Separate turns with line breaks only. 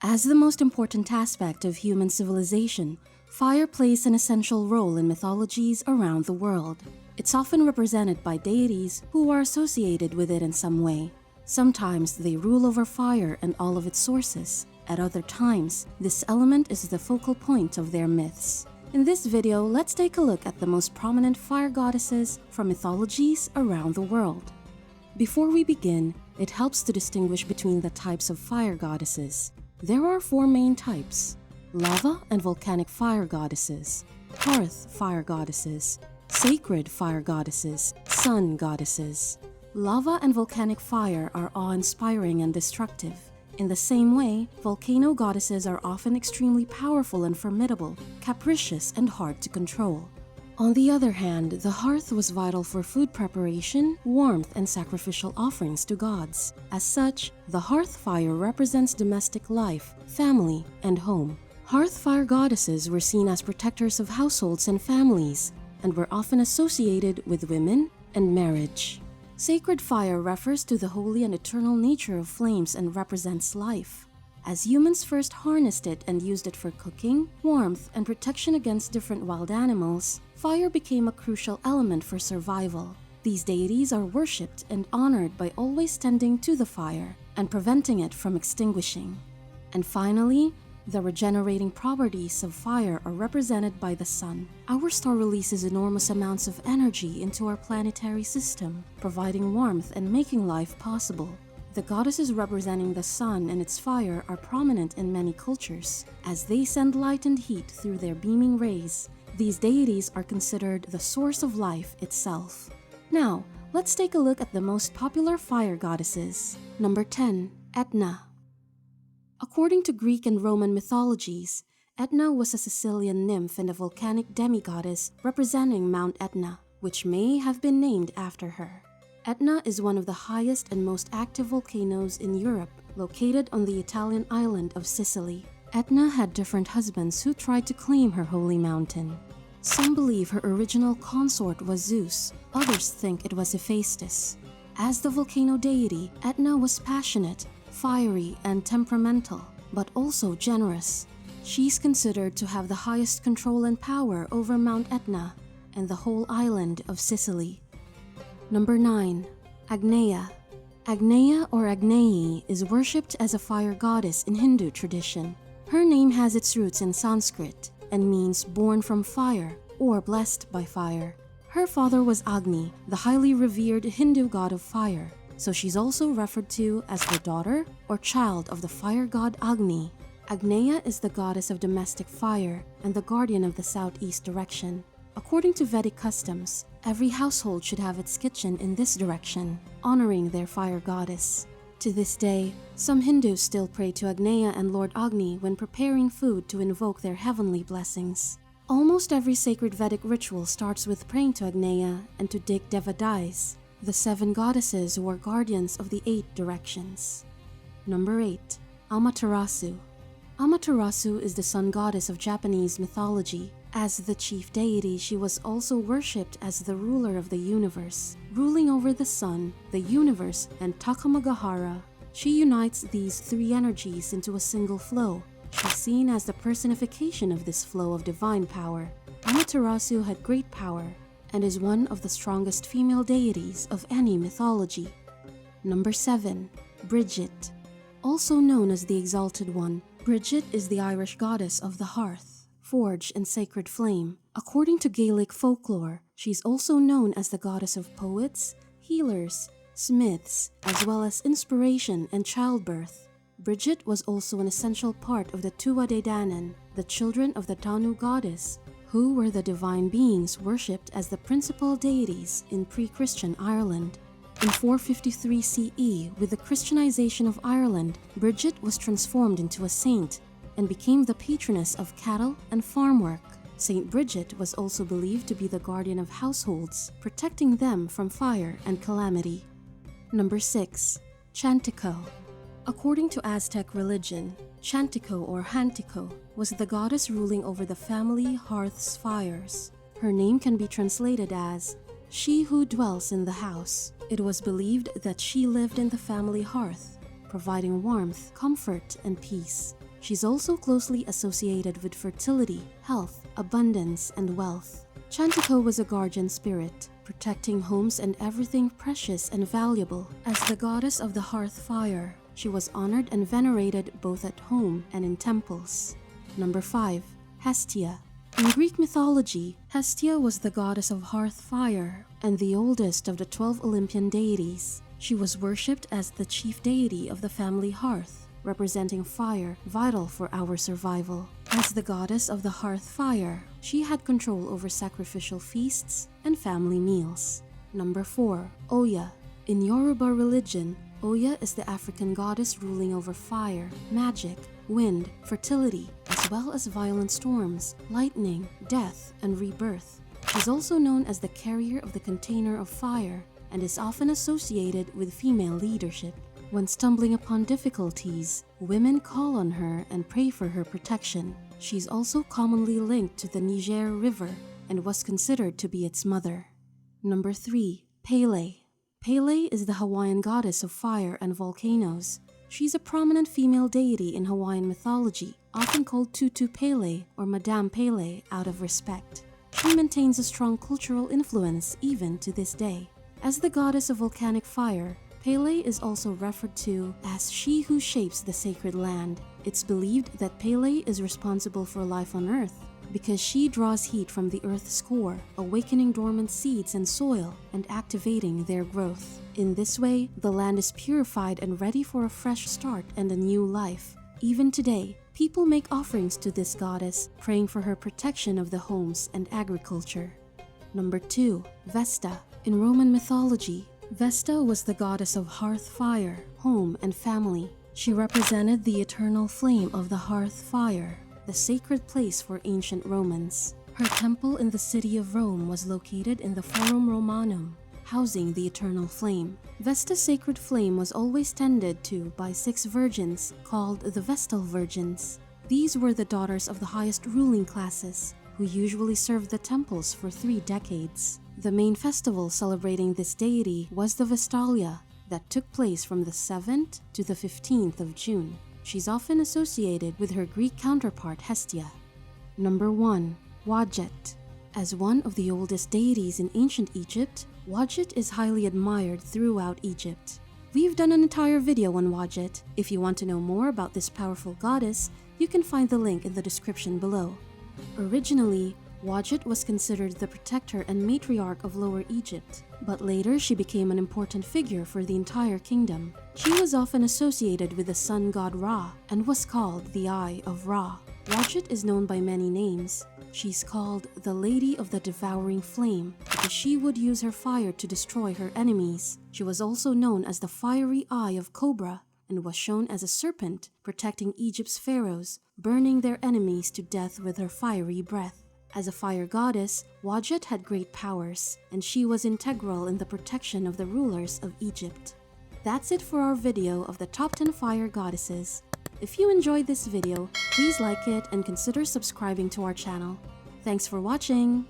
As the most important aspect of human civilization, fire plays an essential role in mythologies around the world. It's often represented by deities who are associated with it in some way. Sometimes they rule over fire and all of its sources. At other times, this element is the focal point of their myths. In this video, let's take a look at the most prominent fire goddesses from mythologies around the world. Before we begin, it helps to distinguish between the types of fire goddesses. There are four main types: lava and volcanic fire goddesses, hearth fire goddesses, sacred fire goddesses, sun goddesses. Lava and volcanic fire are awe-inspiring and destructive. In the same way, volcano goddesses are often extremely powerful and formidable, capricious and hard to control. On the other hand, the hearth was vital for food preparation, warmth, and sacrificial offerings to gods. As such, the hearth fire represents domestic life, family, and home. Hearth fire goddesses were seen as protectors of households and families, and were often associated with women and marriage. Sacred fire refers to the holy and eternal nature of flames and represents life. As humans first harnessed it and used it for cooking, warmth, and protection against different wild animals, fire became a crucial element for survival. These deities are worshipped and honored by always tending to the fire and preventing it from extinguishing. And finally, the regenerating properties of fire are represented by the sun. Our star releases enormous amounts of energy into our planetary system, providing warmth and making life possible. The goddesses representing the sun and its fire are prominent in many cultures. As they send light and heat through their beaming rays, these deities are considered the source of life itself. Now, let's take a look at the most popular fire goddesses. Number 10. Aetna. According to Greek and Roman mythologies, Aetna was a Sicilian nymph and a volcanic demigoddess representing Mount Aetna, which may have been named after her. Aetna is one of the highest and most active volcanoes in Europe, located on the Italian island of Sicily. Aetna had different husbands who tried to claim her holy mountain. Some believe her original consort was Zeus, others think it was Hephaestus. As the volcano deity, Aetna was passionate, fiery, and temperamental, but also generous. She's considered to have the highest control and power over Mount Aetna and the whole island of Sicily. Number 9. Agneya. Agneya or Agneyi is worshipped as a fire goddess in Hindu tradition. Her name has its roots in Sanskrit and means born from fire or blessed by fire. Her father was Agni, the highly revered Hindu god of fire, so she's also referred to as the daughter or child of the fire god Agni. Agneya is the goddess of domestic fire and the guardian of the southeast direction. According to Vedic customs, every household should have its kitchen in this direction, honoring their fire goddess. To this day, some Hindus still pray to Agneya and Lord Agni when preparing food to invoke their heavenly blessings. Almost every sacred Vedic ritual starts with praying to Agneya and to Dig Devadais, the 7 goddesses who are guardians of the 8 directions. Number 8. Amaterasu. Amaterasu is the sun goddess of Japanese mythology. As the chief deity, she was also worshipped as the ruler of the universe, ruling over the sun, the universe, and Takamagahara. She unites these 3 energies into a single flow. She's seen as the personification of this flow of divine power. Amaterasu had great power and is one of the strongest female deities of any mythology. Number 7. Brigit. Also known as the Exalted One, Brigit is the Irish goddess of the hearth, forge, and sacred flame. According to Gaelic folklore, she's also known as the goddess of poets, healers, smiths, as well as inspiration and childbirth. Brigit was also an essential part of the Tuatha Dé Danann, the children of the Danu goddess, who were the divine beings worshipped as the principal deities in pre-Christian Ireland. In 453 CE, with the Christianization of Ireland, Brigit was transformed into a saint and became the patroness of cattle and farm work. Saint Brigit was also believed to be the guardian of households, protecting them from fire and calamity. Number 6. Chantico. According to Aztec religion, Chantico or Hantico was the goddess ruling over the family hearth's fires. Her name can be translated as she who dwells in the house. It was believed that she lived in the family hearth, providing warmth, comfort, and peace. She's also closely associated with fertility, health, abundance, and wealth. Chantico was a guardian spirit, protecting homes and everything precious and valuable. As the goddess of the hearth fire, she was honored and venerated both at home and in temples. Number 5. Hestia. In Greek mythology, Hestia was the goddess of hearth fire and the oldest of the 12 Olympian deities. She was worshipped as the chief deity of the family hearth, representing fire vital for our survival. As the goddess of the hearth fire, she had control over sacrificial feasts and family meals. Number 4. Oya. In Yoruba religion, Oya is the African goddess ruling over fire, magic, wind, fertility, as well as violent storms, lightning, death, and rebirth. She's also known as the carrier of the container of fire and is often associated with female leadership. When stumbling upon difficulties, women call on her and pray for her protection. She's also commonly linked to the Niger River and was considered to be its mother. Number 3. Pele. Pele is the Hawaiian goddess of fire and volcanoes. She's a prominent female deity in Hawaiian mythology, often called Tutu Pele or Madame Pele out of respect. She maintains a strong cultural influence even to this day. As the goddess of volcanic fire, Pele is also referred to as she who shapes the sacred land. It's believed that Pele is responsible for life on Earth because she draws heat from the Earth's core, awakening dormant seeds and soil and activating their growth. In this way, the land is purified and ready for a fresh start and a new life. Even today, people make offerings to this goddess, praying for her protection of the homes and agriculture. Number 2. Vesta. In Roman mythology, Vesta was the goddess of hearth fire, home, and family. She represented the eternal flame of the hearth fire, the sacred place for ancient Romans. Her temple in the city of Rome was located in the Forum Romanum, housing the eternal flame. Vesta's sacred flame was always tended to by 6 virgins called the Vestal Virgins. These were the daughters of the highest ruling classes, who usually served the temples for 3 decades. The main festival celebrating this deity was the Vestalia, that took place from the 7th to the 15th of June. She's often associated with her Greek counterpart Hestia. Number 1. Wadjet. As one of the oldest deities in ancient Egypt, Wadjet is highly admired throughout Egypt. We've done an entire video on Wadjet. If you want to know more about this powerful goddess, you can find the link in the description below. Originally, Wadjet was considered the protector and matriarch of Lower Egypt, but later she became an important figure for the entire kingdom. She was often associated with the sun god Ra and was called the Eye of Ra. Wadjet is known by many names. She's called the Lady of the Devouring Flame because she would use her fire to destroy her enemies. She was also known as the Fiery Eye of Cobra and was shown as a serpent protecting Egypt's pharaohs, burning their enemies to death with her fiery breath. As a fire goddess, Wadjet had great powers, and she was integral in the protection of the rulers of Egypt. That's it for our video of the top 10 fire goddesses. If you enjoyed this video, please like it and consider subscribing to our channel. Thanks for watching!